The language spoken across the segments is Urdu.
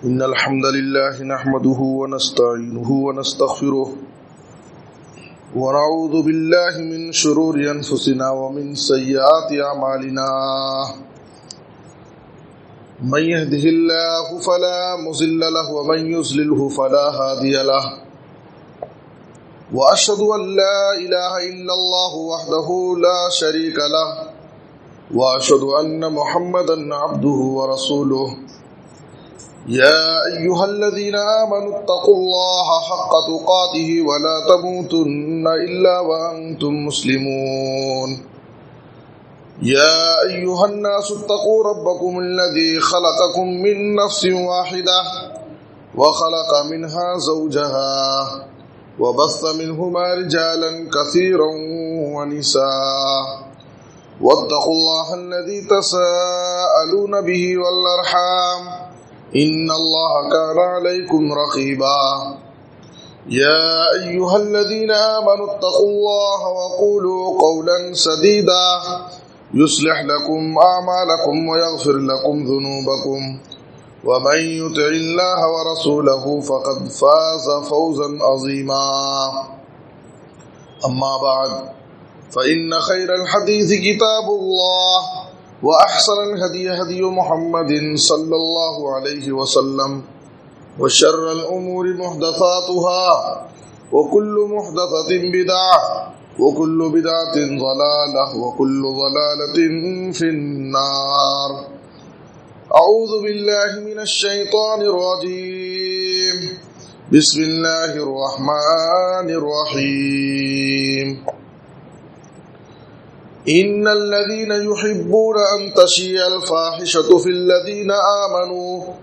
إن الحمد لله نحمده ونستعينه ونستغفره ونعوذ بالله من شرور أنفسنا ومن سيئات أعمالنا من يهده الله فلا مضل له ومن يضلله فلا هادي له وأشهد أن لا إله إلا الله وحده لا شريك له وأشهد أن محمدا عبده ورسوله يا أيها الذين آمنوا اتقوا الله حق تقاته ولا تموتن إلا وأنتم مسلمون يا أيها الناس اتقوا ربكم الذي خلقكم من نفس واحدة وخلق منها زوجها وبث منهما رجالا كثيرا ونساء واتقوا الله الذي تساءلون به والأرحام إن الله كان عليكم رقيبا يا أيها الذين آمنوا اتقوا الله وقولوا قولا سديدا يصلح لكم أعمالكم ويغفر لكم ذنوبكم ومن يطع الله ورسوله فقد فاز فوزا عظيما أما بعد فإن خير الحديث كتاب الله وأحسن الهدي هدي محمد صلى الله عليه وسلم وشر الأمور محدثاتها وكل محدثة بدعة وكل بدعة ضلالة وكل ضلالة في النار أعوذ بالله من الشيطان الرجيم بسم الله الرحمن الرحيم إن الذين يحبون أن تشيع الفاحشة في الذين آمنوا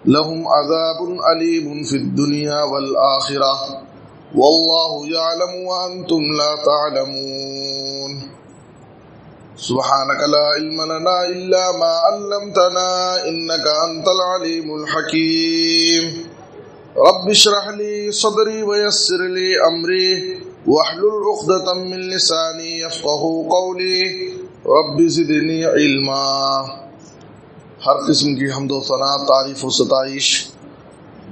لهم عذاب أليم في الدنيا والآخرة والله يعلم وأنتم لا تعلمون سبحانك لا علم لنا إلا ما علمتنا إنك أنت العليم الحكيم رب اشرح لي صدري ويسر لي أمري واحلل عقدة من لساني يفقهوا قولي رب زدني علما. ہر قسم کی حمد و ثنا، تعریف و ستائش،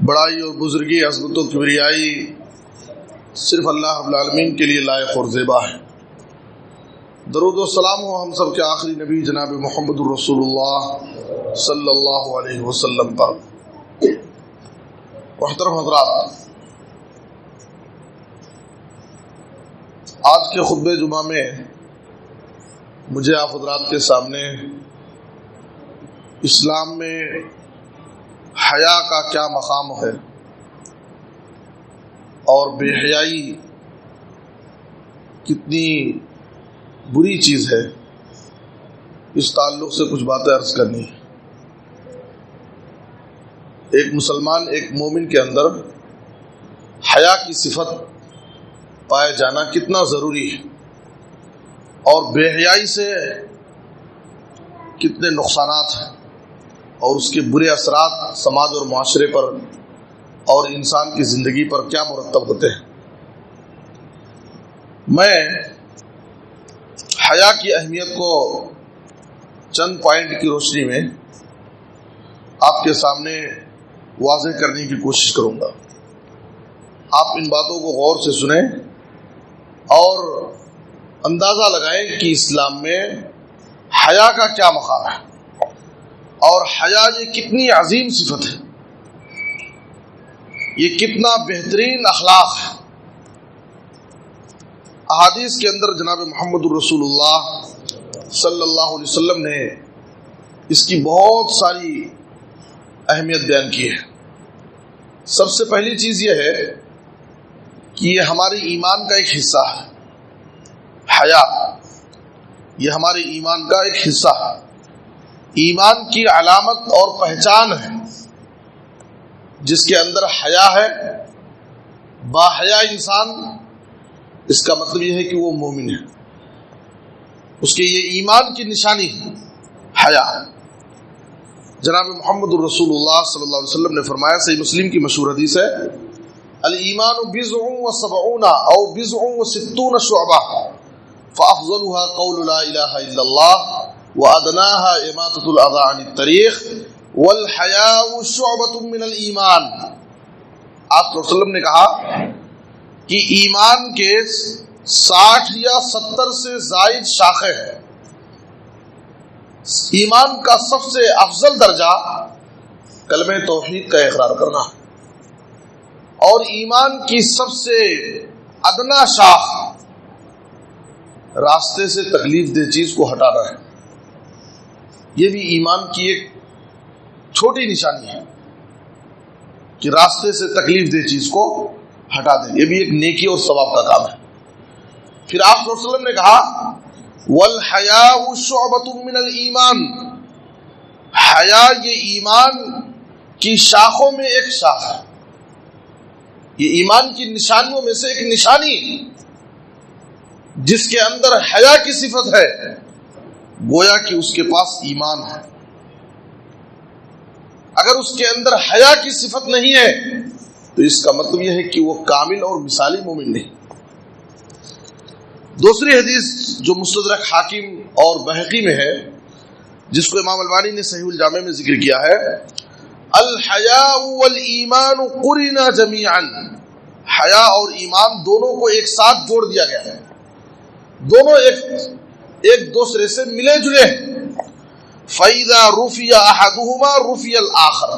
بڑائی اور بزرگی، عظمت و کبریائی صرف اللہ رب العالمین کے لیے لائق اور زیبا ہے. درود و سلام ہو ہم سب کے آخری نبی جناب محمد الرسول اللہ صلی اللہ علیہ وسلم پر. محترم حضرات، آج کے خطبہ جمعہ میں مجھے آپ حضرات کے سامنے اسلام میں حیا کا کیا مقام ہے اور بے حیائی کتنی بری چیز ہے، اس تعلق سے کچھ باتیں عرض کرنی ہے. ایک مسلمان، ایک مومن کے اندر حیا کی صفت پائے جانا کتنا ضروری ہے اور بے حیائی سے کتنے نقصانات ہیں اور اس کے برے اثرات سماج اور معاشرے پر اور انسان کی زندگی پر کیا مرتب ہوتے ہیں. میں حیا کی اہمیت کو چند پوائنٹ کی روشنی میں آپ کے سامنے واضح کرنے کی کوشش کروں گا. آپ ان باتوں کو غور سے سنیں اور اندازہ لگائیں کہ اسلام میں حیا کا کیا مقام ہے اور حیا یہ کتنی عظیم صفت ہے، یہ کتنا بہترین اخلاق ہے. احادیث کے اندر جناب محمد الرسول اللہ صلی اللہ علیہ وسلم نے اس کی بہت ساری اہمیت بیان کی ہے. سب سے پہلی چیز یہ ہے کہ یہ ہمارے ایمان کا ایک حصہ ہے. حیا یہ ہمارے ایمان کا ایک حصہ ہے، ایمان کی علامت اور پہچان ہے. جس کے اندر حیا ہے، با حیا انسان، اس کا مطلب یہ ہے کہ وہ مومن ہے، اس کے یہ ایمان کی نشانی حیا ہے. جناب محمد الرسول اللہ صلی اللہ علیہ وسلم نے فرمایا، صحیح مسلم کی مشہور حدیث ہے، الایمان بضع و سبعون او بضع و ستون شعبہ فافضلها قول لا الہ الا اللہ وادناها اماطۃ الاذى عن الطریق والحیاء شعبۃ من الایمان، آپ صلی اللہ علیہ وسلم نے کہا کہ ایمان کے 60 یا 70 سے زائد شاخیں ہیں. ایمان کا سب سے افضل درجہ کلمہ توحید کا اقرار کرنا، اور ایمان کی سب سے ادنا شاخ راستے سے تکلیف دہ چیز کو ہٹانا ہے. یہ بھی ایمان کی ایک چھوٹی نشانی ہے کہ راستے سے تکلیف دہ چیز کو ہٹا دیں. یہ بھی ایک نیکی اور ثواب کا کام ہے. پھر آپ صلی اللہ علیہ وسلم نے کہا والحیاء شعبۃ من الایمان، حیا یہ ایمان کی شاخوں میں ایک شاخ ہے. یہ ایمان کی نشانیوں میں سے ایک نشانی ہے. جس کے اندر حیا کی صفت ہے گویا کہ اس کے پاس ایمان ہے. اگر اس کے اندر حیا کی صفت نہیں ہے تو اس کا مطلب یہ ہے کہ وہ کامل اور مثالی مومن نہیں. دوسری حدیث جو مستدرک حاکم اور بہقی میں ہے، جس کو امام البانی نے صحیح الجامع میں ذکر کیا ہے، الحیاء والایمان قرنا جمیعا، حیا اور ایمان دونوں کو ایک ساتھ جوڑ دیا گیا ہے. دونوں ایک دوسرے سے ملے جلے ہیں. فَإِذَا رُفِيَ أَحَدُهُمَا رُفِيَ الْآخَرَ،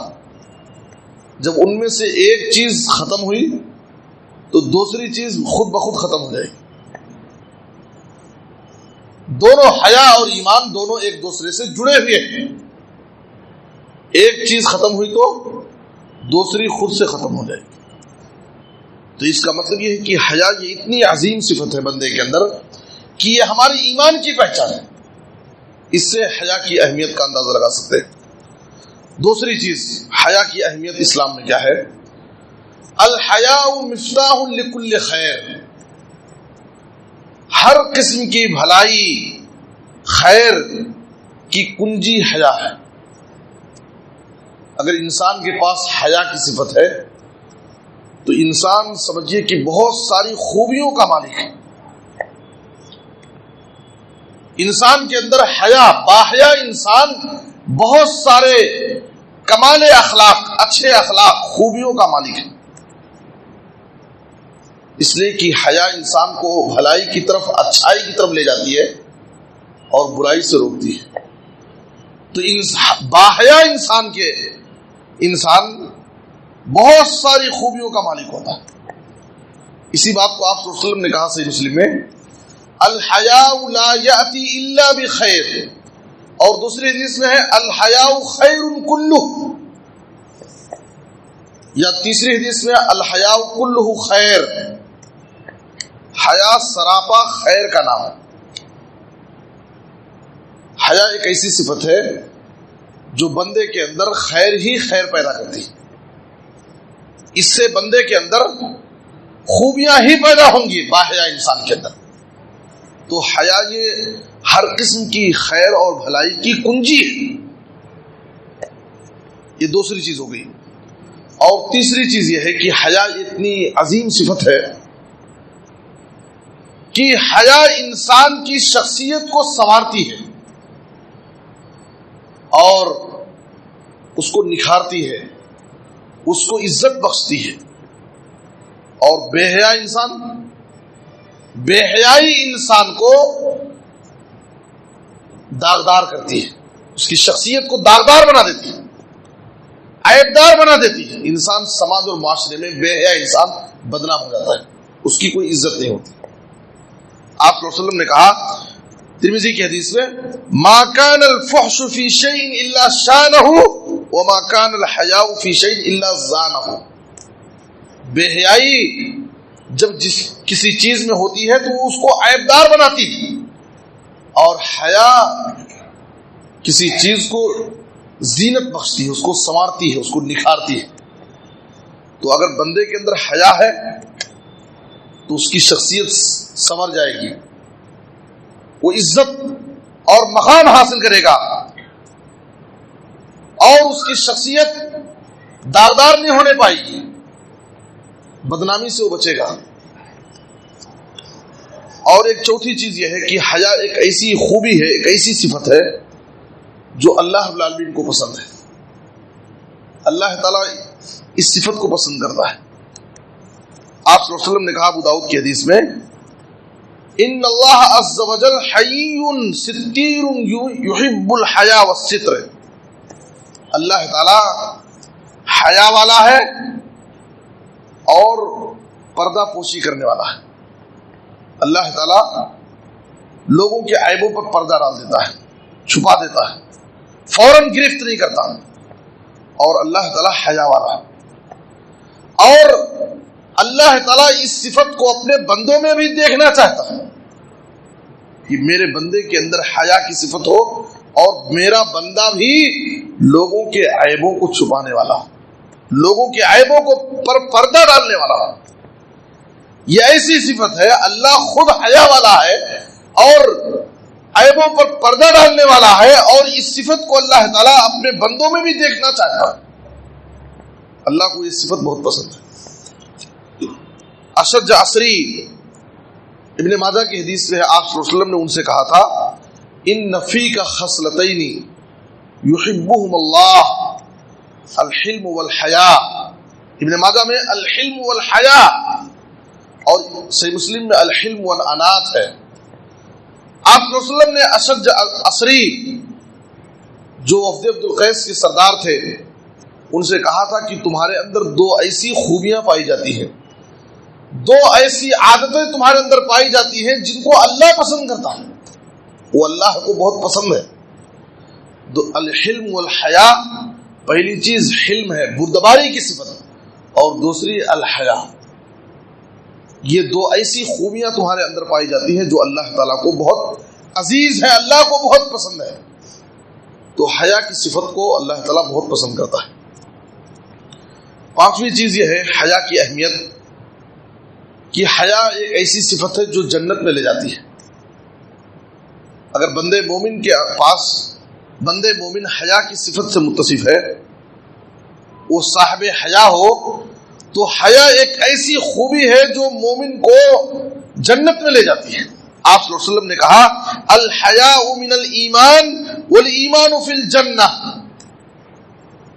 جب ان میں سے ایک چیز ختم ہوئی تو دوسری چیز خود بخود ختم ہو جائے گی. دونوں حیا اور ایمان دونوں ایک دوسرے سے جڑے ہوئے ہیں. ایک چیز ختم ہوئی تو دوسری خود سے ختم ہو جائے گی. تو اس کا مطلب یہ ہے کہ حیا یہ اتنی عظیم صفت ہے بندے کے اندر کہ یہ ہماری ایمان کی پہچان ہے. اس سے حیا کی اہمیت کا اندازہ لگا سکتے ہیں. دوسری چیز حیا کی اہمیت اسلام میں کیا ہے؟ الحیاء مفتاح لکل خیر، ہر قسم کی بھلائی خیر کی کنجی حیا ہے. اگر انسان کے پاس حیا کی صفت ہے تو انسان سمجھیے کہ بہت ساری خوبیوں کا مالک ہے. انسان کے اندر حیا، باحیا انسان بہت سارے کمال اخلاق، اچھے اخلاق، خوبیوں کا مالک ہے. اس لیے کہ حیا انسان کو بھلائی کی طرف، اچھائی کی طرف لے جاتی ہے اور برائی سے روکتی ہے. تو باحیا انسان بہت ساری خوبیوں کا مالک ہوتا ہے. اسی بات کو آپ صلی اللہ علیہ وسلم نے کہا صحیح مسلم میں، الحیاء لا یأتی الا بخیر، اور دوسری حدیث میں ہے الحیاء خیر کلہ، یا تیسری حدیث میں الحیاء کلہ خیر. حیا سراپا خیر کا نام ہے. حیا ایک ایسی صفت ہے جو بندے کے اندر خیر ہی خیر پیدا کرتی ہے. اس سے بندے کے اندر خوبیاں ہی پیدا ہوں گی باحیا انسان کے اندر. تو حیا یہ ہر قسم کی خیر اور بھلائی کی کنجی ہے. یہ دوسری چیز ہو گئی. اور تیسری چیز یہ ہے کہ حیا اتنی عظیم صفت ہے کہ حیا انسان کی شخصیت کو سنوارتی ہے اور اس کو نکھارتی ہے، اس کو عزت بخشتی ہے. اور بے حیائی انسان کو داغدار کرتی ہے، اس کی شخصیت کو داغدار بنا دیتی ہے، عیبدار بنا دیتی ہے. انسان سماج اور معاشرے میں بے حیا انسان بدنام ہو جاتا ہے، اس کی کوئی عزت نہیں ہوتی. آپ صلی اللہ علیہ وسلم نے کہا ترمذی کی حدیث میں، ما كان الفحش في شيء الا شانه وما كان الحياء في شيء الا زانه. بے حیائی جب کسی چیز میں ہوتی ہے تو وہ اس کو عیبدار بناتی ہے، اور حیا کسی چیز کو زینت بخشتی ہے، اس کو سنوارتی ہے، اس کو نکھارتی ہے. تو اگر بندے کے اندر حیا ہے تو اس کی شخصیت سنور جائے گی، وہ عزت اور مقام حاصل کرے گا، اور اس کی شخصیت داغدار نہیں ہونے پائے گی، بدنامی سے وہ بچے گا. اور ایک چوتھی چیز یہ ہے کہ حیا ایک ایسی خوبی ہے، ایک ایسی صفت ہے جو اللہ رب العالمین کو پسند ہے. اللہ تعالیٰ اس صفت کو پسند کرتا ہے. آپ صلی اللہ علیہ وسلم نے کہا ابو داؤد کی حدیث میں ان اللہ عز وجل حی ستیر یحب الحیا والستر. اللہ تعالیٰ حیا والا ہے اور پردہ پوشی کرنے والا ہے. اللہ تعالیٰ لوگوں کے عیبوں پر پردہ ڈال دیتا ہے, چھپا دیتا ہے, فوراً گرفت نہیں کرتا. اور اللہ تعالیٰ حیا والا ہے اور اللہ تعالیٰ اس صفت کو اپنے بندوں میں بھی دیکھنا چاہتا ہے کہ میرے بندے کے اندر حیا کی صفت ہو اور میرا بندہ بھی لوگوں کے عیبوں کو چھپانے والا ہو, لوگوں کے عیبوں کو پر پردہ ڈالنے والا ہو. یہ ایسی صفت ہے, اللہ خود حیا والا ہے اور عیبوں پر پردہ ڈالنے والا ہے, اور اس صفت کو اللہ تعالیٰ اپنے بندوں میں بھی دیکھنا چاہتا ہے. اللہ کو یہ صفت بہت پسند ہے. اشج عصری ابن ماجہ کی حدیث سے آپ صلی اللہ علیہ وسلم نے ان سے کہا تھا ان فیک خصلتین یحبہم اللہ الحلم والحیاء. ابن ماجہ میں الحلم والحیاء اور صحیح مسلم میں الحلم والانات ہے. آپ صلی اللہ علیہ وسلم نے اشج عصری جو وفد عبد القیس کے سردار تھے ان سے کہا تھا کہ تمہارے اندر دو ایسی خوبیاں پائی جاتی ہیں, دو ایسی عادتیں تمہارے اندر پائی جاتی ہیں جن کو اللہ پسند کرتا ہے, وہ اللہ کو بہت پسند ہے. الحلم والحیاء, پہلی چیز حلم ہے, بردباری کی صفت, اور دوسری الحیاء. یہ دو ایسی خوبیاں تمہارے اندر پائی جاتی ہیں جو اللہ تعالیٰ کو بہت عزیز ہے, اللہ کو بہت پسند ہے. تو حیا کی صفت کو اللہ تعالیٰ بہت پسند کرتا ہے. پانچویں چیز یہ ہے حیا کی اہمیت کہ حیا ایک ایسی صفت ہے جو جنت میں لے جاتی ہے. اگر بندے مومن کے پاس بندے مومن حیا کی صفت سے متصف ہے, وہ صاحب حیا ہو, تو حیا ایک ایسی خوبی ہے جو مومن کو جنت میں لے جاتی ہے. آپ صلی اللہ علیہ وسلم نے کہا الحیاء من الایمان والایمان فی الجنہ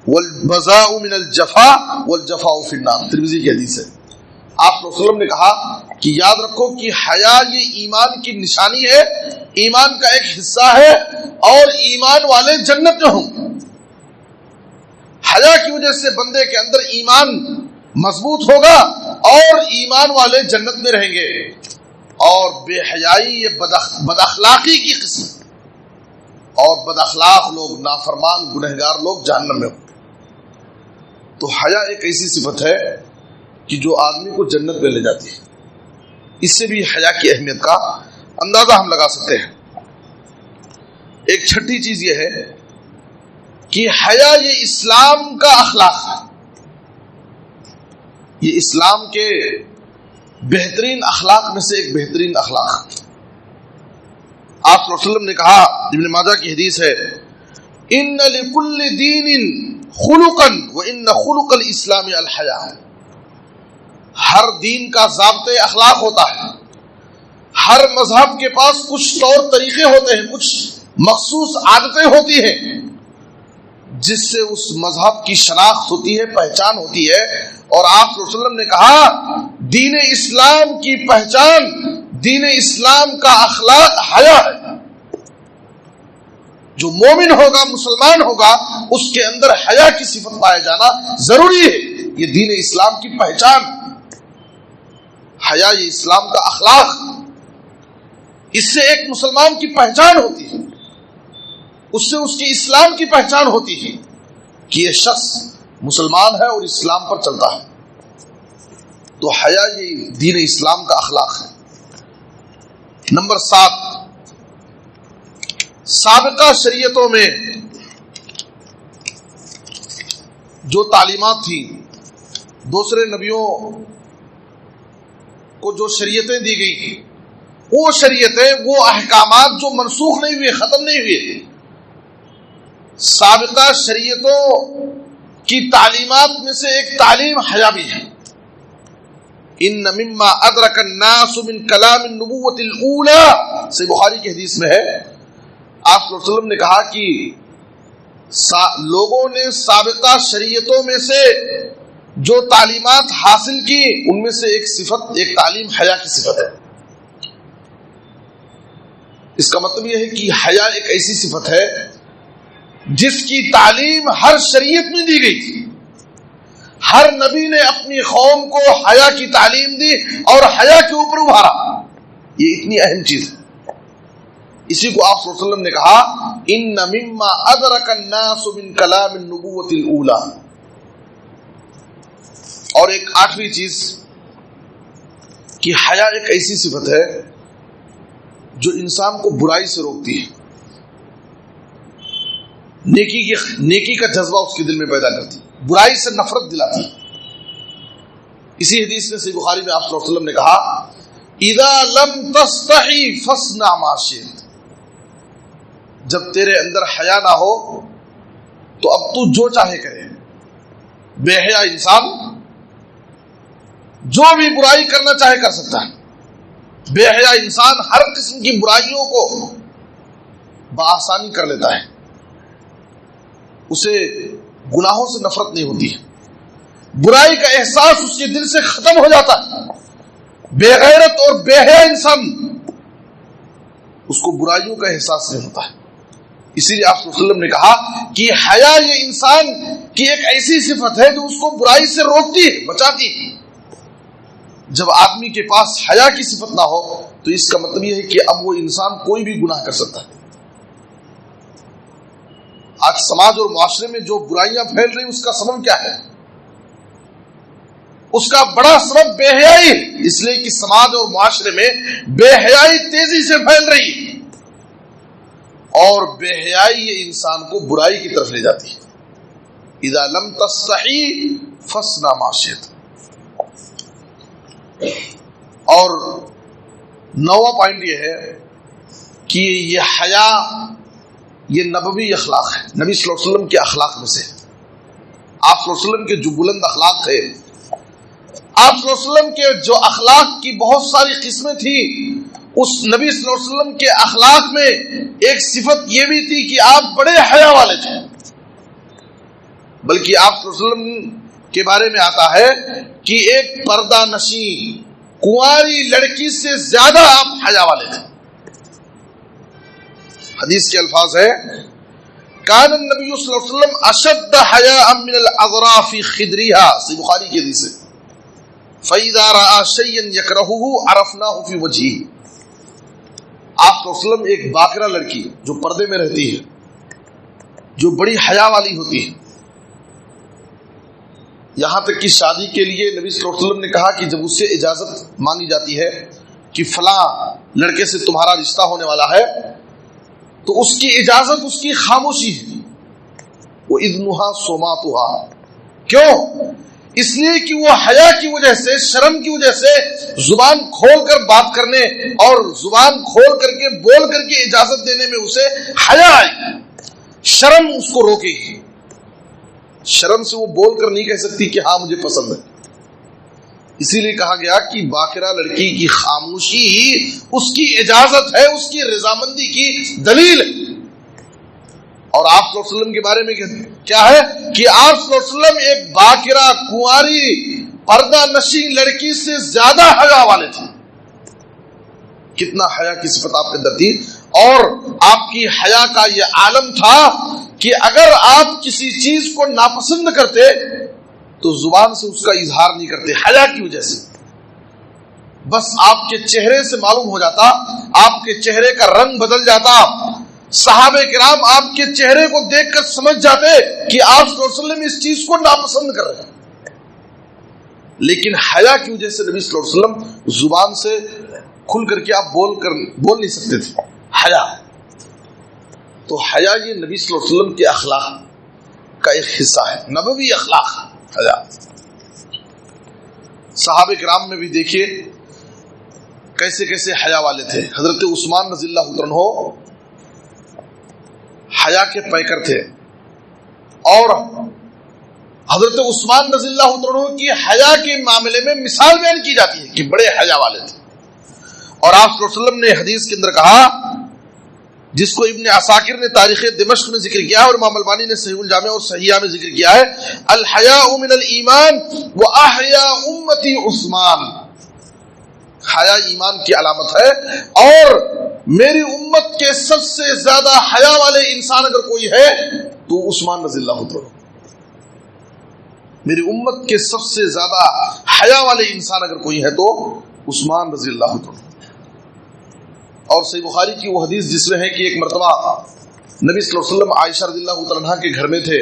والبذاء من الجفاء والجفاء فی النار. ترمذی کی حدیث ہے. آپ صلی اللہ علیہ وسلم نے کہا کہ یاد رکھو کہ حیا یہ ایمان کی نشانی ہے, ایمان کا ایک حصہ ہے, اور ایمان والے جنت میں ہوں. حیا کی وجہ سے بندے کے اندر ایمان مضبوط ہوگا اور ایمان والے جنت میں رہیں گے, اور بے حیائی یہ بد اخلاقی کی قسم, اور بد اخلاق لوگ, نافرمان گنہگار لوگ جہنم میں ہوں. تو حیا ایک ایسی صفت ہے کہ جو آدمی کو جنت میں لے جاتی ہے. اس سے بھی حیا کی اہمیت کا اندازہ ہم لگا سکتے ہیں. ایک چھٹی چیز یہ ہے کہ حیا یہ اسلام کا اخلاق ہے, یہ اسلام کے بہترین اخلاق میں سے ایک بہترین اخلاق. آپ صلی اللہ علیہ وسلم نے کہا, ابن ماجہ کی حدیث ہے, ان لکل دین خلقا وان خلق الاسلام الحیاء. ہر دین کا ضابطۂ اخلاق ہوتا ہے, ہر مذہب کے پاس کچھ طور طریقے ہوتے ہیں, کچھ مخصوص عادتیں ہوتی ہیں جس سے اس مذہب کی شناخت ہوتی ہے, پہچان ہوتی ہے. اور آپ صلی اللہ علیہ وسلم نے کہا دین اسلام کی پہچان, دین اسلام کا اخلاق حیا ہے. جو مومن ہوگا, مسلمان ہوگا, اس کے اندر حیا کی صفت پائے جانا ضروری ہے. یہ دین اسلام کی پہچان, حیا یہ اسلام کا اخلاق, اس سے ایک مسلمان کی پہچان ہوتی ہے, اس سے اس کی اسلام کی پہچان ہوتی ہے کہ یہ شخص مسلمان ہے اور اسلام پر چلتا ہے. تو حیا یہ دین اسلام کا اخلاق ہے. نمبر 7, سابقہ شریعتوں میں جو تعلیمات تھیں, دوسرے نبیوں کو جو شریعتیں دی گئی, وہ شریعتیں, وہ احکامات جو منسوخ نہیں ہوئے, ختم نہیں ہوئے, سابقہ شریعتوں کی تعلیمات میں سے ایک تعلیم حیا بھی ہے. ان مما ادرک الناس من کلام النبوۃ الاولى, سے بخاری کی حدیث میں ہے, آپ صلی اللہ علیہ وسلم نے کہا کہ لوگوں نے سابقہ شریعتوں میں سے جو تعلیمات حاصل کی ان میں سے ایک تعلیم حیا کی صفت ہے۔ اس کا مطلب یہ ہے کہ حیا ایک ایسی صفت ہے جس کی تعلیم ہر شریعت میں دی گئی تھی۔ ہر نبی نے اپنی قوم کو حیا کی تعلیم دی اور حیا کے اوپر ابھارا۔ یہ اتنی اہم چیز ہے۔ اسی کو آپ صلی اللہ علیہ وسلم نے کہا ان مما ادرک الناس من کلام النبوۃ الاولی۔ اور ایک آٹھویں چیز کہ حیا ایک ایسی صفت ہے جو انسان کو برائی سے روکتی ہے، نیکی کا جذبہ اس کے دل میں پیدا کرتی، برائی سے نفرت دلاتی۔ اسی حدیث میں صحیح بخاری میں آپ صلی اللہ علیہ وسلم نے کہا اذا لم تستحی فاصنع ما شئت، جب تیرے اندر حیا نہ ہو تو اب تو جو چاہے کرے۔ بے حیا انسان جو بھی برائی کرنا چاہے کر سکتا ہے۔ بے حیا انسان ہر قسم کی برائیوں کو بآسانی کر لیتا ہے، اسے گناہوں سے نفرت نہیں ہوتی ہے، برائی کا احساس اس کے دل سے ختم ہو جاتا ہے۔ بے غیرت اور بے حیا انسان اس کو برائیوں کا احساس نہیں ہوتا ہے۔ اسی لیے آپ صلی اللہ علیہ وسلم نے کہا کہ حیا یہ انسان کی ایک ایسی صفت ہے جو اس کو برائی سے روکتی ہے، بچاتی ہے۔ جب آدمی کے پاس حیا کی صفت نہ ہو تو اس کا مطلب یہ ہے کہ اب وہ انسان کوئی بھی گناہ کر سکتا ہے۔ آج سماج اور معاشرے میں جو برائیاں پھیل رہی اس کا سبب کیا ہے؟ اس کا بڑا سبب بے حیائی، اس لیے کہ سماج اور معاشرے میں بے حیائی تیزی سے پھیل رہی ہے، اور بے حیائی یہ انسان کو برائی کی طرف لے جاتی ہے۔ اذا لم تستحی فاصنع ما شئت۔ اور نواں پوائنٹ یہ ہے کہ یہ حیا یہ نبوی اخلاق ہے، نبی صلی اللہ علیہ وسلم کے اخلاق میں سے۔ آپ صلی اللہ علیہ وسلم کے جو بلند اخلاق تھے، آپ صلی اللہ علیہ وسلم کے جو اخلاق کی بہت ساری قسمیں تھیں، اس نبی صلی اللہ علیہ وسلم کے اخلاق میں ایک صفت یہ بھی تھی کہ آپ بڑے حیا والے تھے۔ بلکہ آپ صلی اللہ علیہ وسلم کے بارے میں آتا ہے کہ ایک پردہ نشین کنواری لڑکی سے زیادہ آپ حیا والے تھے۔ حدیث کے الفاظ ہے کان النبی صلی اللہ علیہ وسلم اشد حیاء من العذراء فی خدرها، صحیح بخاری کی حدیث ہے، فَإِذَا رَأَى شَيْئًا يَكْرَهُهُ عَرَفْنَاهُ فِي وَجْهِهِ۔ آپ صلی اللہ علیہ وسلم ایک باکرہ لڑکی جو پردے میں رہتی ہے، جو بڑی حیا والی ہوتی ہے، یہاں تک کہ شادی کے لیے نبی صلی اللہ علیہ وسلم نے کہا کہ جب اس سے اجازت مانگی جاتی ہے کہ فلاں لڑکے سے تمہارا رشتہ ہونے والا ہے، تو اس کی اجازت اس کی خاموشی ہے، وہ اذنها صماتها۔ کیوں؟ اس لیے کہ وہ حیا کی وجہ سے، شرم کی وجہ سے زبان کھول کر بات کرنے اور زبان کھول کر کے بول کر کے اجازت دینے میں اسے حیا آئی، شرم اس کو روکے گی۔ شرم سے وہ بول کر نہیں کہہ سکتی کہ ہاں مجھے پسند ہے۔ اسی لیے کہا گیا کہ باکرہ لڑکی کی خاموشی اس کی اجازت ہے، اس کی رضامندی کی دلیل ہے۔ اور آپ صلی اللہ علیہ وسلم کے بارے میں کیا ہے کہ آپ صلی اللہ علیہ وسلم ایک باکرہ کنواری پردہ نشین لڑکی سے زیادہ حیا والے تھے۔ کتنا حیا کی صفت آپ کے اندر تھی، اور آپ کی حیا کا یہ عالم تھا کہ اگر آپ کسی چیز کو ناپسند کرتے تو زبان سے اس کا اظہار نہیں کرتے، حیا کی وجہ سے۔ بس آپ کے چہرے سے معلوم ہو جاتا، آپ کے چہرے کا رنگ بدل جاتا، صحابہ کرام آپ کے چہرے کو دیکھ کر سمجھ جاتے کہ آپ صلی اللہ علیہ وسلم اس چیز کو ناپسند کر رہے ہیں، لیکن حیا کی وجہ سے نبی صلی اللہ علیہ وسلم زبان سے کھل کر کے آپ بول نہیں سکتے تھے۔ حیا، تو حیا یہ نبی صلی اللہ علیہ وسلم کے اخلاق کا ایک حصہ ہے، نبوی اخلاق حیا۔ صحابہ کرام میں بھی دیکھیے کیسے کیسے حیا والے تھے۔ حضرت عثمان رضی اللہ عنہ حیا کے پیکر تھے، اور حضرت عثمان رضی اللہ عنہ کی حیا کے معاملے میں مثال بیان کی جاتی ہے کہ بڑے حیا والے تھے۔ اور آپ صلی اللہ علیہ وسلم نے حدیث کے اندر کہا جس کو ابن عساکر نے تاریخ دمشق میں ذکر کیا ہے اور امام البانی نے صحیح الجامع اور صحیحہ میں ذکر کیا ہے، الحیاء من الایمان واحیاء امتی عثمان، حیا ایمان کی علامت ہے، اور میری امت کے سب سے زیادہ حیا والے انسان اگر کوئی ہے تو عثمان رضی اللہ عنہ، میری امت کے سب سے زیادہ حیا والے انسان اگر کوئی ہے تو عثمان رضی اللہ عنہ۔ اور صحیح بخاری کی وہ حدیث جس میں ہے کہ ایک مرتبہ نبی صلی اللہ علیہ وسلم عائشہ رضی اللہ تعالیٰ عنہا کے گھر میں تھے،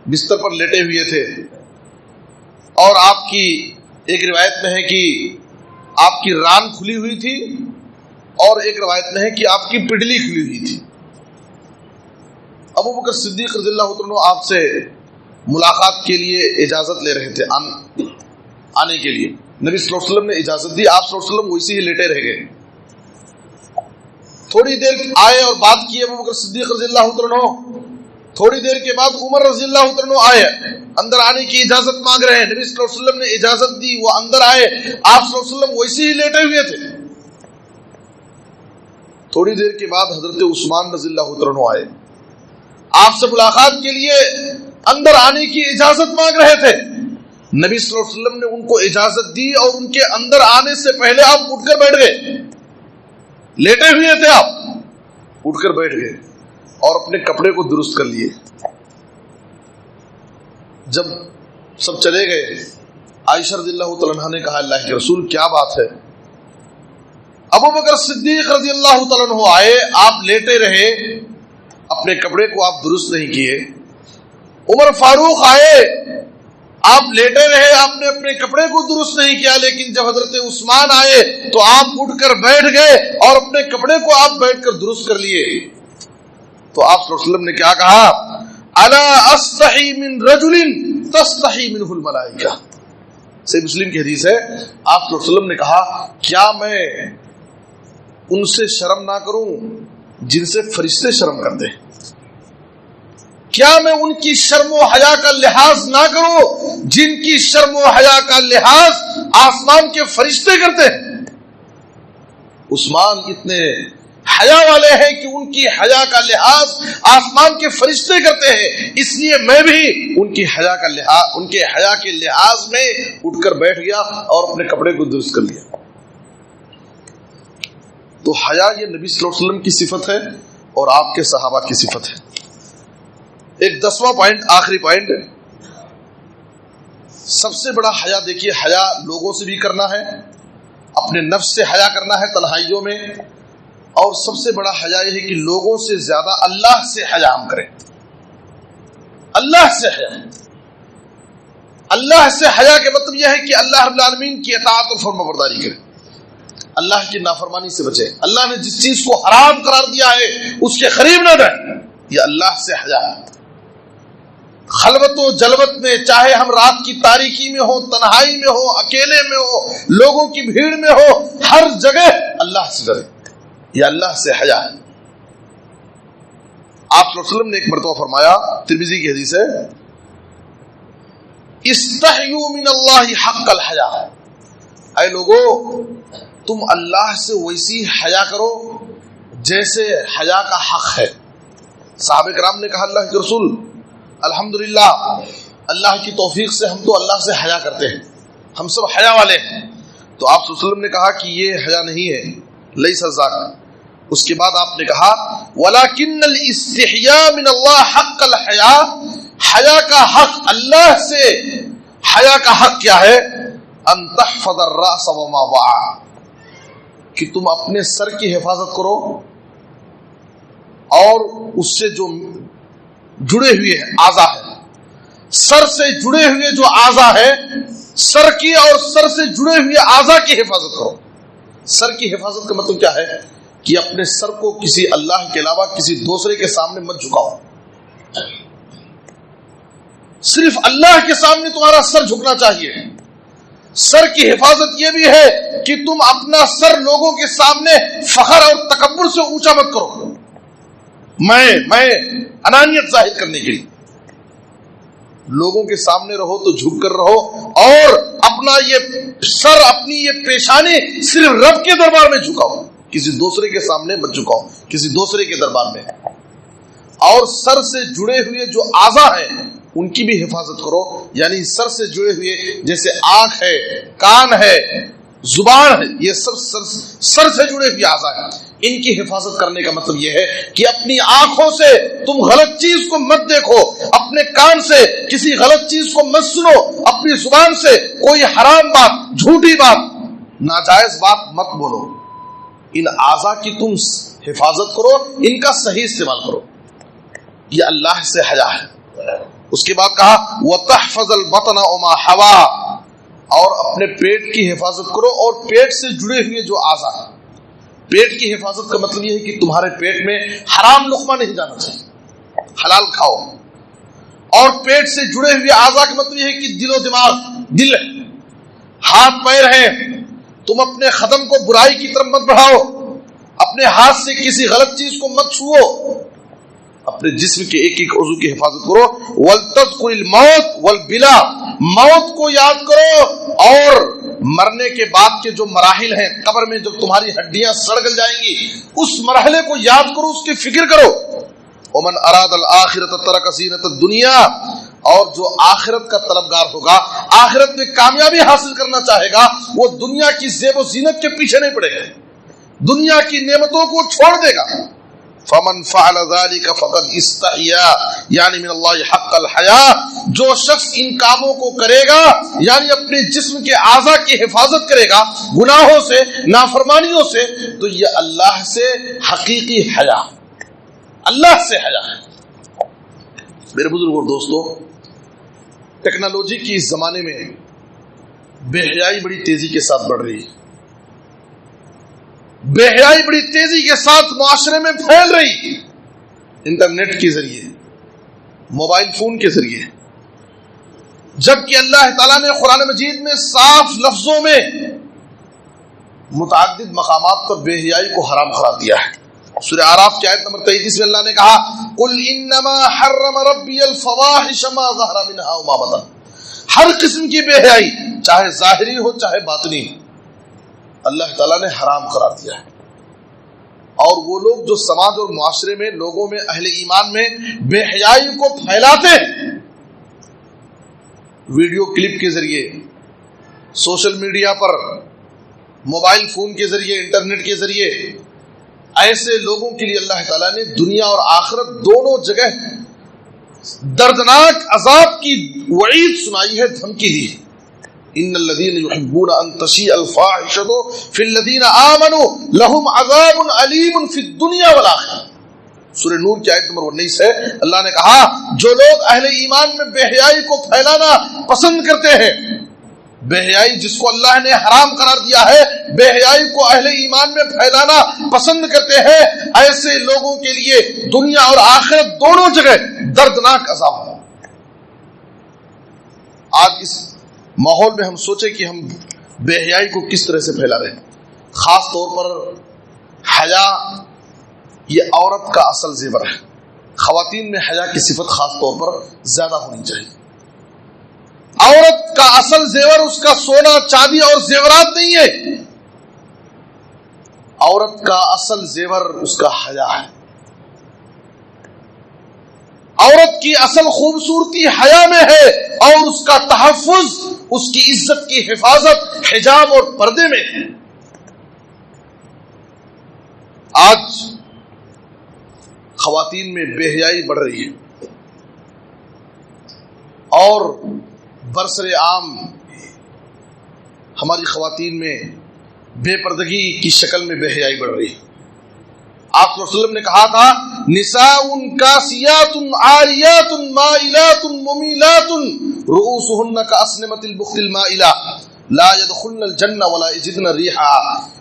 بستر پر لیٹے ہوئے تھے، اور آپ کی ایک روایت میں ہے کہ آپ کی ران کھلی ہوئی تھی، اور ایک روایت میں ہے کہ آپ کی پڈلی کھلی ہوئی تھی۔ ابو بکر صدیق رضی اللہ عنہ آپ سے ملاقات کے لیے اجازت لے رہے تھے آنے کے لیے، نبی صلی اللہ علیہ وسلم نے اجازت دی، آپ صلی اللہ علیہ وسلم ویسے ہی لیٹے رہ گئے۔ تھوڑی دیر آئے اور بات کی ابو بکر صدیق رضی اللہ عنہ، تھوڑی دیر کے بعد عمر رضی اللہ عنہ آئے، اندر آنے کی اجازت مانگ رہے ہیں، نبی صلی اللہ علیہ وسلم نے اجازت دی، وہ اندر آئے، آپ صلی اللہ علیہ وسلم ویسے ہی لیٹے ہوئے تھے۔ تھوڑی دیر کے بعد حضرت عثمان رضی اللہ عنہ آئے، آپ سے ملاقات کے لیے اندر آنے کی اجازت مانگ رہے تھے، نبی صلی اللہ علیہ وسلم نے ان کو اجازت دی، اور ان کے اندر آنے سے پہلے آپ اٹھ کر بیٹھ گئے، لیٹے ہوئے تھے آپ، اٹھ کر بیٹھ گئے اور اپنے کپڑے کو درست کر لیے۔ جب سب چلے گئے، عائشہ رضی اللہ تعالیٰ عنہا نے کہا اللہ کے رسول کیا بات ہے؟ ابو بکر صدیق رضی اللہ تعالیٰ عنہ آئے، آپ لیٹے رہے، اپنے کپڑے کو آپ درست نہیں کیے۔ عمر فاروق آئے، آپ لیٹے رہے، آپ نے اپنے کپڑے کو درست نہیں کیا، لیکن جب حضرت عثمان آئے تو آپ اٹھ کر بیٹھ گئے اور اپنے کپڑے کو آپ بیٹھ کر درست کر لیے۔ تو آپ صلی اللہ علیہ وسلم نے کیا کہا؟ الا استحی من رجل تستحی منہ الملائکہ، صحیح مسلم کی حدیث ہے، آپ صلی اللہ علیہ وسلم نے کہا کیا میں ان سے شرم نہ کروں جن سے فرشتے شرم کرتے ہیں؟ کیا میں ان کی شرم و حیا کا لحاظ نہ کروں جن کی شرم و حیا کا لحاظ آسمان کے فرشتے کرتے ہیں؟ عثمان اتنے حیا والے ہیں کہ ان کی حیا کا لحاظ آسمان کے فرشتے کرتے ہیں، اس لیے میں بھی ان کی حیا کا لحاظ، ان کے حیا کے لحاظ میں اٹھ کر بیٹھ گیا اور اپنے کپڑے کو درست کر لیا۔ تو حیا یہ نبی صلی اللہ علیہ وسلم کی صفت ہے اور آپ کے صحابہ کی صفت ہے۔ ایک 10واں پوائنٹ، آخری پوائنٹ، سب سے بڑا حیا دیکھیے، حیا لوگوں سے بھی کرنا ہے، اپنے نفس سے حیا کرنا ہے تنہائیوں میں، اور سب سے بڑا حیا یہ ہے کہ لوگوں سے زیادہ اللہ سے حیا ہم کریں۔ اللہ سے حیا، اللہ سے حیا کے مطلب یہ ہے کہ اللہ رب العالمین کی اطاعت اور فرما برداری کریں، اللہ کی نافرمانی سے بچے، اللہ نے جس چیز کو حرام قرار دیا ہے اس کے قریب نہ جائیں، یہ اللہ سے حیا ہے۔ خلوت و جلوت میں، چاہے ہم رات کی تاریکی میں ہو، تنہائی میں ہو، اکیلے میں ہو، لوگوں کی بھیڑ میں ہو، ہر جگہ اللہ سے ڈرے، یہ اللہ سے حیا ہے۔ آپ صلی اللہ علیہ وسلم نے ایک مرتبہ فرمایا، ترمذی کی حدیث ہے، استحیوا من اللہ حق الحیا، اے لوگو تم اللہ سے ویسی حیا کرو جیسے حیا کا حق ہے۔ صحابہ کرام نے کہا اللہ کے رسول الحمدللہ، اللہ کی توفیق سے ہم تو اللہ سے حیا کرتے ہیں، ہم سب حیا والے ہیں۔ تو آپ صلی اللہ علیہ وسلم نے کہا کہ یہ حیا نہیں ہے، لیس ذاک۔ اس کے بعد آپ نے کہا وَلَكِنَّ الْإِسْتِحْيَاءَ مِنَ اللَّهِ حَقَّ الْحَيَاء، حیا کا حق اللہ سے، حیا کا حق کیا ہے؟ أَن تَحْفَظَ الرَّأْسَ وَمَا وَعَى، کہ تم اپنے سر کی حفاظت کرو اور اس سے جو جڑے ہوئے ہیں اعضاء ہے، سر سے جڑے ہوئے جو اعضاء ہے، سر کی اور سر سے جڑے ہوئے اعضاء کی حفاظت کرو۔ سر کی حفاظت کا مطلب کیا ہے؟ کہ اپنے سر کو کسی اللہ کے علاوہ کسی دوسرے کے سامنے مت جھکاؤ، صرف اللہ کے سامنے تمہارا سر جھکنا چاہیے۔ سر کی حفاظت یہ بھی ہے کہ تم اپنا سر لوگوں کے سامنے فخر اور تکبر سے اونچا مت کرو، میں انانیت ظاہر کرنے کے لیے۔ لوگوں کے سامنے رہو تو جھک کر رہو، اور اپنا یہ سر، اپنی یہ پیشانی صرف رب کے دربار میں جھکاؤ، کسی دوسرے کے سامنے مت جھکاؤ، کسی دوسرے کے دربار میں. اور سر سے جڑے ہوئے جو اعضاء ہیں ان کی بھی حفاظت کرو، یعنی سر سے جڑے ہوئے جیسے آنکھ ہے، کان ہے، زبان ہے، یہ سب سر سے جڑے ہوئے اعضاء ہیں. ان کی حفاظت کرنے کا مطلب یہ ہے کہ اپنی آنکھوں سے تم غلط چیز کو مت دیکھو، اپنے کان سے کسی غلط چیز کو مت سنو، اپنی زبان سے کوئی حرام بات، جھوٹی بات، ناجائز بات مت بولو. ان اعضاء کی تم حفاظت کرو، ان کا صحیح استعمال کرو. یہ اللہ سے حیا ہے. اس کے بعد کہا وَتَحْفَظَ الْبَطْنَ وَمَا حَوَا، اور اپنے پیٹ کی حفاظت کرو اور پیٹ سے جڑے ہوئے جو اعضاء ہیں. پیٹ کی حفاظت کا مطلب یہ ہے کہ تمہارے پیٹ میں حرام لقمہ نہیں جانا چاہیے، حلال کھاؤ. اور پیٹ سے جڑے ہوئے اعضاء کا مطلب یہ ہے کہ دل و دماغ، دل، ہاتھ پیر ہیں، تم اپنے قدم کو برائی کی طرف مت بڑھاؤ، اپنے ہاتھ سے کسی غلط چیز کو مت چھوؤ. اپنے جسم کے ایک ایک عضو کی حفاظت کرو. وَلْتَذْكُرِ الْمَوْتَ وَالْبِلَا، موت کو یاد کرو اور مرنے کے بعد کے جو مراحل ہیں، قبر میں جب تمہاری ہڈیاں سڑ گل جائیں گی، اس مرحلے کو یاد کرو، اس کی فکر کرو. وَمَنْ أَرَادَ الْآخِرَةَ تَرَكَ زِينَةَ الدُّنْيَا، اور جو آخرت کا طلبگار ہوگا، آخرت میں کامیابی حاصل کرنا چاہے گا، وہ دنیا کی زیب و زینت کے پیچھے نہیں پڑے گا، دنیا کی نعمتوں کو چھوڑ دے گا. فمن فعل ذلك فقد استحیا، یعنی من اللہ حق الحیا، جو شخص ان کاموں کو کرے گا، یعنی اپنے جسم کے اعضاء کی حفاظت کرے گا گناہوں سے، نافرمانیوں سے، تو یہ اللہ سے حقیقی حیا، اللہ سے حیا ہے. میرے بزرگوں اور دوستو، ٹیکنالوجی کی اس زمانے میں بے حیائی بڑی تیزی کے ساتھ بڑھ رہی ہے. بے حیائی بڑی تیزی کے ساتھ معاشرے میں پھیل رہی، انٹرنیٹ کے ذریعے، موبائل فون کے ذریعے. جبکہ اللہ تعالیٰ نے قرآن مجید میں صاف لفظوں میں متعدد مقامات پر بے حیائی کو حرام قرار دیا ہے. سورہ اعراف کی آیت نمبر 33 میں اللہ نے کہا قُلْ إِنَّمَا حَرَّمَ رَبِّيَ الْفَوَاحِشَ مَا ظَهَرَ مِنْهَا وَمَا بَطَنَ، ہر قسم کی بے حیائی، چاہے ظاہری ہو چاہے باطنی، اللہ تعالیٰ نے حرام قرار دیا ہے. اور وہ لوگ جو سماج اور معاشرے میں، لوگوں میں، اہل ایمان میں بے حیائی کو پھیلاتے ہیں، ویڈیو کلپ کے ذریعے، سوشل میڈیا پر، موبائل فون کے ذریعے، انٹرنیٹ کے ذریعے، ایسے لوگوں کے لیے اللہ تعالیٰ نے دنیا اور آخرت دونوں جگہ دردناک عذاب کی وعید سنائی ہے، دھمکی دی ہے. ان الذين يحبون ان تشيع الفاحشة في الذين امنوا لهم عذاب اليم في الدنيا والاخره. سورہ نور کی آیت نمبر 19 ہے. اللہ نے کہا جو لوگ اہل ایمان میں بے حیائی کو پھیلانا پسند کرتے ہیں، بے حیائی جس کو اللہ نے حرام قرار دیا ہے، بے حیائی کو اہل ایمان میں پھیلانا پسند کرتے ہیں، ایسے لوگوں کے لیے دنیا اور آخرت دونوں جگہ دردناک عذاب ہے. آج اس ماحول میں ہم سوچیں کہ ہم بے حیائی کو کس طرح سے پھیلا رہے ہیں. خاص طور پر حیا یہ عورت کا اصل زیور ہے. خواتین میں حیا کی صفت خاص طور پر زیادہ ہونی چاہیے. عورت کا اصل زیور اس کا سونا چاندی اور زیورات نہیں ہے، عورت کا اصل زیور اس کا حیا ہے. عورت کی اصل خوبصورتی حیا میں ہے اور اس کا تحفظ، اس کی عزت کی حفاظت حجاب اور پردے میں ہے. آج خواتین میں بے حیائی بڑھ رہی ہے اور برسر عام ہماری خواتین میں بے پردگی کی شکل میں بے حیائی بڑھ رہی ہے. آپ صلی اللہ علیہ وسلم نے کہا تھا نساء کاسیات عاریات مائلات ممیلات رؤوسهن کاسنمۃ البخت المائلہ لا يدخلن الجنہ ولا یجدن ریحا.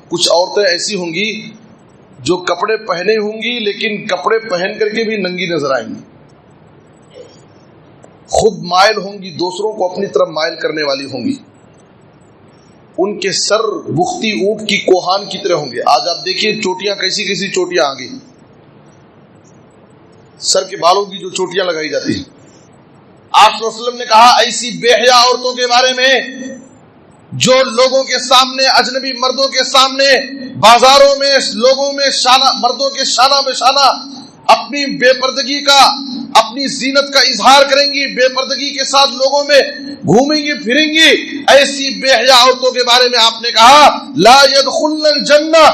کچھ عورتیں ایسی ہوں گی جو کپڑے پہنے ہوں گی لیکن کپڑے پہن کر کے بھی ننگی نظر آئیں گی، خود مائل ہوں گی، دوسروں کو اپنی طرف مائل کرنے والی ہوں گی، ان کے سر بختی اونٹ کی کوہان کی طرح ہوں گے. آج آپ دیکھیے چوٹیاں کیسی کیسی چوٹیاں آ گئی، سر کے بالوں کی جو چوٹیاں لگائی جاتی ہیں. آپ صلی اللہ علیہ وسلم نے کہا ایسی بے حیا عورتوں کے بارے میں جو لوگوں کے سامنے، اجنبی مردوں کے سامنے، بازاروں میں لوگوں میں شانہ، مردوں کے شانہ بے شانہ اپنی بے پردگی کا، اپنی زینت کا اظہار کریں گی، بے پردگی کے ساتھ لوگوں میں گھومیں گی پھریں گی، ایسی بے حیا عورتوں کے بارے میں آپ نے کہا لا يدخلن الجنہ،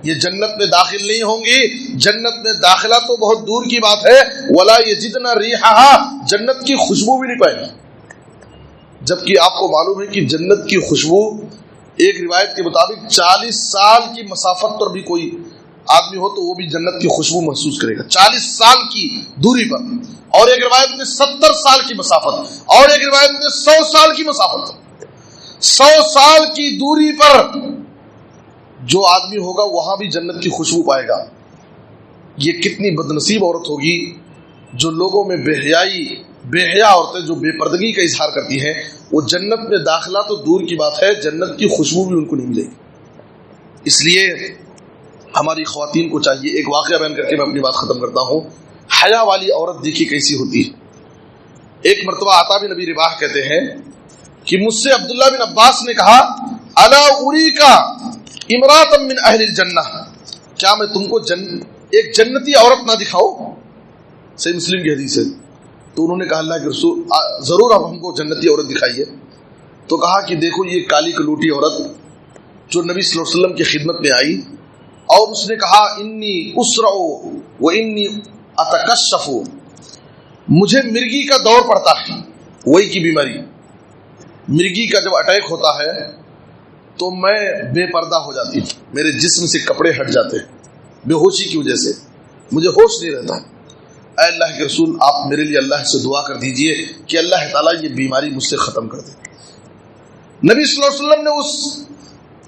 یہ جنت میں داخل نہیں ہوں گی۔ جنت میں داخلہ تو بہت دور کی بات ہے، ولا یجدن ریحھا، جنت کی خوشبو بھی نہیں پائیں گی۔ جبکہ آپ کو معلوم ہے کہ جنت کی خوشبو ایک روایت کے مطابق 40 سال کی مسافت پر بھی کوئی آدمی ہو تو وہ بھی جنت کی خوشبو محسوس کرے گا، 40 سال کی دوری پر، اور ایک روایت میں 70 سال کی مسافت، اور ایک روایت میں 100 سال کی مسافت، 100 سال کی دوری پر جو آدمی ہوگا وہاں بھی جنت کی خوشبو پائے گا۔ یہ کتنی بدنصیب عورت ہوگی جو لوگوں میں بے حیا عورتیں جو بے پردگی کا اظہار کرتی ہیں، وہ جنت میں داخلہ تو دور کی بات ہے، جنت کی خوشبو بھی ان کو نہیں ملے گی۔ اس لیے ہماری خواتین کو چاہیے، ایک واقعہ بیان کر کے میں اپنی بات ختم کرتا ہوں، حیا والی عورت دیکھی کیسی ہوتی ہے۔ ایک مرتبہ عطا بن ابی رباح کہتے ہیں کہ مجھ سے عبداللہ بن عباس نے کہا الا اریکا امراۃ من اہل الجنہ، کیا میں تم کو ایک جنتی عورت نہ دکھاؤں؟ صحیح مسلم کی حدیث ہے۔ تو انہوں نے کہا اللہ کے رسول ضرور آپ ہم کو جنتی عورت دکھائیے۔ تو کہا کہ دیکھو یہ کالی کلوٹی عورت جو نبی صلی اللہ علیہ وسلم کی خدمت میں آئی اور اس نے کہا انی اسرع و انی اتکشف، مجھے مرگی کا دور پڑتا ہے، وہی کی بیماری، مرگی کا جب اٹیک ہوتا ہے تو میں بے پردہ ہو جاتی ہوں، میرے جسم سے کپڑے ہٹ جاتے ہیں بے ہوشی کی وجہ سے، مجھے ہوش نہیں رہتا۔ اے اللہ کے رسول آپ میرے لیے اللہ سے دعا کر دیجئے کہ اللہ تعالیٰ یہ بیماری مجھ سے ختم کر دے۔ نبی صلی اللہ علیہ وسلم نے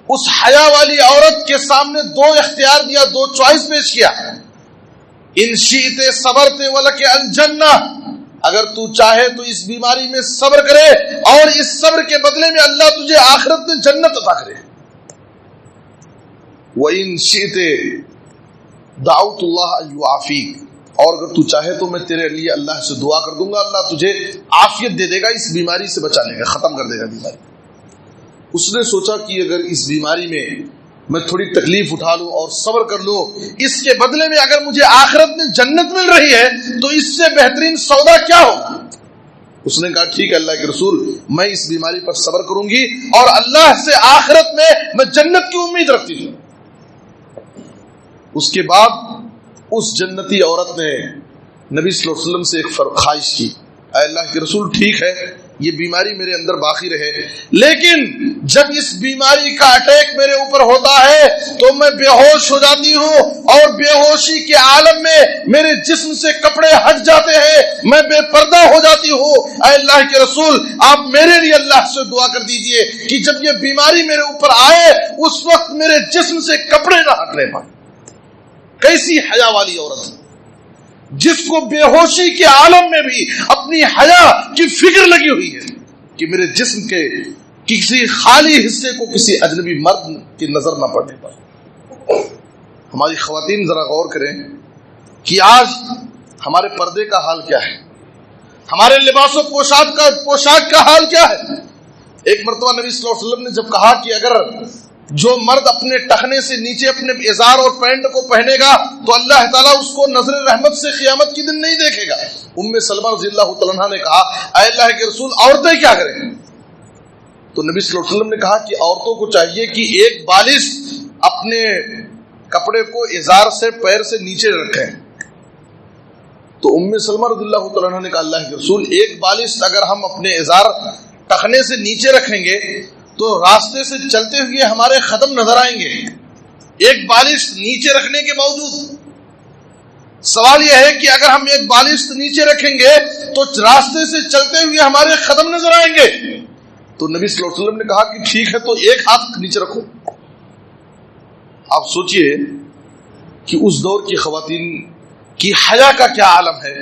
اس حیا والی عورت کے سامنے دو اختیار دیا، دو چوائس پیش کیا، ان شئت صبرت ولک الجنہ، اگر تو چاہے تو اس بیماری میں صبر کرے اور اس صبر کے بدلے میں اللہ تجھے آخرت میں جنت عطا کرے، وَإِن شِئْتَ دعوت اللہ ان یعافیک، اور اگر تو چاہے تو میں تیرے لیے اللہ سے دعا کر دوں گا، اللہ تجھے عافیت دے دے گا، اس بیماری سے بچا لے گا، ختم کر دے گا بیماری۔ اس نے سوچا کہ اگر اس بیماری میں تھوڑی تکلیف اٹھا لوں اور صبر کر لوں، اس کے بدلے میں اگر مجھے آخرت میں جنت مل رہی ہے تو اس سے بہترین سودا کیا ہوگا؟ اس نے کہا ٹھیک ہے اللہ کے رسول، میں اس بیماری پر صبر کروں گی اور اللہ سے آخرت میں جنت کی امید رکھتی ہوں۔ اس کے بعد اس جنتی عورت نے نبی صلی اللہ علیہ وسلم سے ایک خواہش کی، اے اللہ کے رسول ٹھیک ہے یہ بیماری میرے اندر باقی رہے، لیکن جب اس بیماری کا اٹیک میرے اوپر ہوتا ہے تو میں بے ہوش ہو جاتی ہوں اور بے ہوشی کے عالم میں میرے جسم سے کپڑے ہٹ جاتے ہیں، میں بے پردہ ہو جاتی ہوں۔ اے اللہ کے رسول آپ میرے لیے اللہ سے دعا کر دیجئے کہ جب یہ بیماری میرے اوپر آئے اس وقت میرے جسم سے کپڑے نہ ہٹنے پائیں۔ کیسی حیا والی عورت جس کو بے ہوشی کے عالم میں بھی اپنی حیا کی فکر لگی ہوئی ہے کہ میرے جسم کے کسی خالی حصے کو کسی اجنبی مرد کی نظر نہ پڑنے پائے۔ ہماری خواتین ذرا غور کریں کہ آج ہمارے پردے کا حال کیا ہے، ہمارے لباس و پوشاک کا حال کیا ہے۔ ایک مرتبہ نبی صلی اللہ علیہ وسلم نے جب کہا کہ اگر جو مرد اپنے ٹخنے سے نیچے اپنے ازار اور پینٹ کو پہنے گا تو اللہ تعالیٰ اس کو نظر رحمت سے قیامت کی دن نہیں دیکھے گا، ام سلمہ رضی اللہ تعالیٰ عنہا نے کہا اے اللہ کے رسول عورتیں کیا کریں؟ تو نبی صلی اللہ علیہ وسلم نے کہا کہ عورتوں کو چاہیے کہ ایک بالش اپنے کپڑے کو ازار سے پیر سے نیچے رکھیں۔ تو ام سلمہ رضی اللہ تعالیٰ عنہا نے کہا اللہ کے رسول ایک بالش اگر ہم اپنے ازار ٹخنے سے نیچے رکھیں گے تو راستے سے چلتے ہوئے ہمارے قدم نظر آئیں گے، ایک بالش نیچے رکھنے کے باوجود۔ سوال یہ ہے کہ اگر ہم ایک بالش نیچے رکھیں گے تو راستے سے چلتے ہوئے ہمارے قدم نظر آئیں گے۔ تو نبی صلی اللہ علیہ وسلم نے کہا کہ ٹھیک ہے تو ایک ہاتھ نیچے رکھو۔ آپ سوچئے کہ اس دور کی خواتین کی حیا کا کیا عالم ہے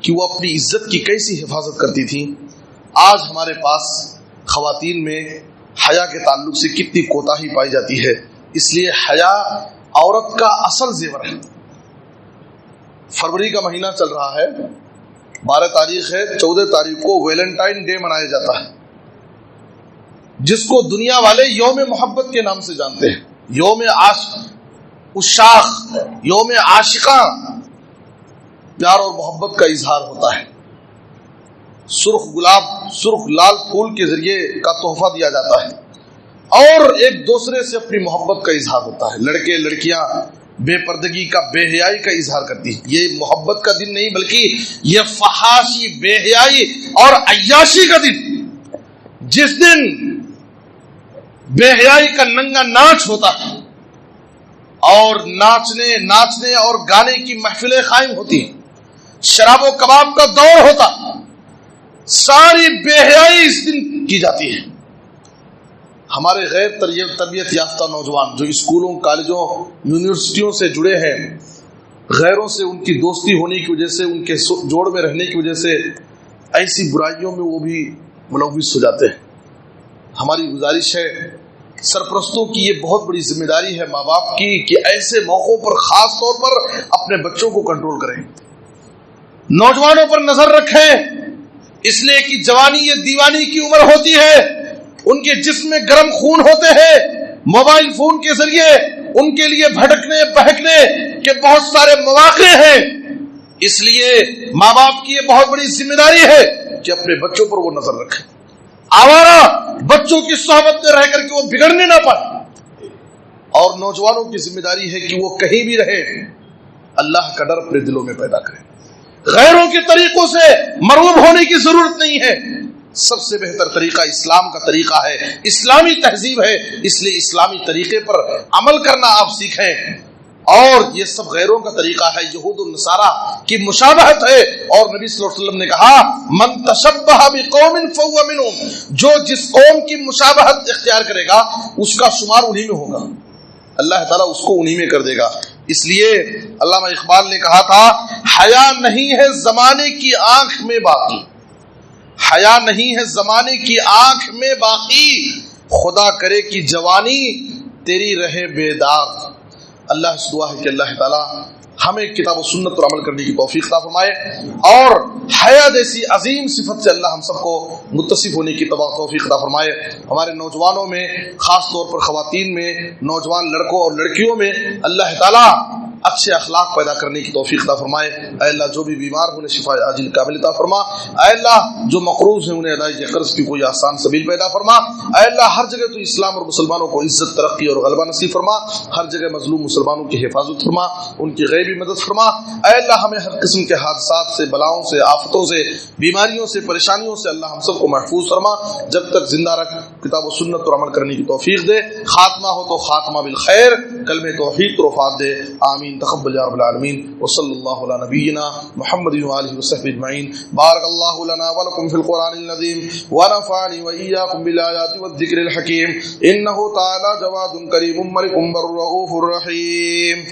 کہ وہ اپنی عزت کی کیسی حفاظت کرتی تھیں۔ آج ہمارے پاس خواتین میں حیا کے تعلق سے کتنی کوتاہی پائی جاتی ہے۔ اس لیے حیا عورت کا اصل زیور ہے۔ فروری کا مہینہ چل رہا ہے، 12 تاریخ ہے، 14 تاریخ کو ویلنٹائن ڈے منایا جاتا ہے۔ جس کو دنیا والے یوم محبت کے نام سے جانتے ہیں، یوم عشاق، یوم عاشقاں، پیار اور محبت کا اظہار ہوتا ہے۔ سرخ گلاب، سرخ لال پھول کے ذریعے کا تحفہ دیا جاتا ہے اور ایک دوسرے سے اپنی محبت کا اظہار ہوتا ہے۔ لڑکے لڑکیاں بے پردگی کا، بے حیائی کا اظہار کرتی ہے۔ یہ محبت کا دن نہیں بلکہ یہ فحاشی، بے حیائی اور عیاشی کا دن، جس دن بے حیائی کا ننگا ناچ ہوتا ہے اور ناچنے اور گانے کی محفلیں قائم ہوتی ہیں، شراب و کباب کا دور ہوتا، ساری بے حیائی اس دن کی جاتی ہے۔ ہمارے غیر تربیت یافتہ نوجوان جو اسکولوں، کالجوں، یونیورسٹیوں سے جڑے ہیں، غیروں سے ان کی دوستی ہونے کی وجہ سے، ان کے جوڑ میں رہنے کی وجہ سے ایسی برائیوں میں وہ بھی ملوث ہو جاتے ہیں۔ ہماری گزارش ہے، سرپرستوں کی یہ بہت بڑی ذمہ داری ہے ماں باپ کی کہ ایسے موقعوں پر خاص طور پر اپنے بچوں کو کنٹرول کریں، نوجوانوں پر نظر رکھیں، اس لیے کہ جوانی یہ دیوانی کی عمر ہوتی ہے، ان کے جسم میں گرم خون ہوتے ہیں، موبائل فون کے ذریعے ان کے لیے بھٹکنے بہکنے کے بہت سارے مواقع ہیں۔ اس لیے ماں باپ کی یہ بہت بڑی ذمہ داری ہے کہ اپنے بچوں پر وہ نظر رکھیں، آوارہ بچوں کی صحبت میں رہ کر کے وہ بگڑنے نہ پائے۔ اور نوجوانوں کی ذمہ داری ہے کہ وہ کہیں بھی رہے اللہ کا ڈر اپنے دلوں میں پیدا کریں، غیروں کے طریقوں سے مرغوب ہونے کی ضرورت نہیں ہے۔ سب سے بہتر طریقہ اسلام کا طریقہ ہے، اسلامی تہذیب ہے، اس لیے اسلامی طریقے پر عمل کرنا آپ سیکھیں۔ اور یہ سب غیروں کا طریقہ ہے، یہود و نصارہ کی مشابہت ہے، اور نبی صلی اللہ علیہ وسلم نے کہا من تشبہ بقوم فہو منہم، جو جس قوم کی مشابہت اختیار کرے گا اس کا شمار انہی میں ہوگا، اللہ تعالیٰ اس کو انہی میں کر دے گا۔ اس لیے علامہ اقبال نے کہا تھا حیا نہیں ہے زمانے کی آنکھ میں باقی، حیا نہیں ہے زمانے کی آنکھ میں باقی، خدا کرے کہ جوانی تیری رہے بیدار۔ اللہ سے دعا ہے کہ اللہ تعالیٰ ہمیں کتاب و سنت پر عمل کرنے کی توفیق عطا فرمائے، اور حیا جیسی عظیم صفت سے اللہ ہم سب کو متصف ہونے کی توفیق عطا فرمائے۔ ہمارے نوجوانوں میں، خاص طور پر خواتین میں، نوجوان لڑکوں اور لڑکیوں میں اللہ تعالیٰ اچھے اخلاق پیدا کرنے کی توفیق عطا فرمائے۔ اے اللہ جو بھی بیمار انہیں شفا عاجل کامل عطا فرما، اے اللہ جو مقروض ہیں انہیں ادائیگی قرض کی کوئی آسان سبیل پیدا فرما، اے اللہ ہر جگہ تو اسلام اور مسلمانوں کو عزت، ترقی اور غلبہ نصیب فرما، ہر جگہ مظلوم مسلمانوں کی حفاظت فرما، ان کی غیبی مدد فرما۔ اے اللہ ہمیں ہر قسم کے حادثات سے، بلاؤں سے، آفتوں سے، بیماریوں سے، پریشانیوں سے اللہ ہم سب کو محفوظ فرما، جب تک زندہ رکھ، کتاب و سنت پر عمل کرنے کی توفیق دے، خاتمہ ہو تو خاتمہ بالخیر، کلمہ توحید پر وفات دے، آمین تقبل یا رب العالمین، وصلی اللہ علی نبینا محمد وآلہ وصحبہ اجمعین۔ بارک اللہ لنا ولکم فی القرآن العظیم ونفعنی وإیاکم بالآیات والذکر الحکیم، انہ تعالی جواد کریم ملک بر رؤوف الرحیم۔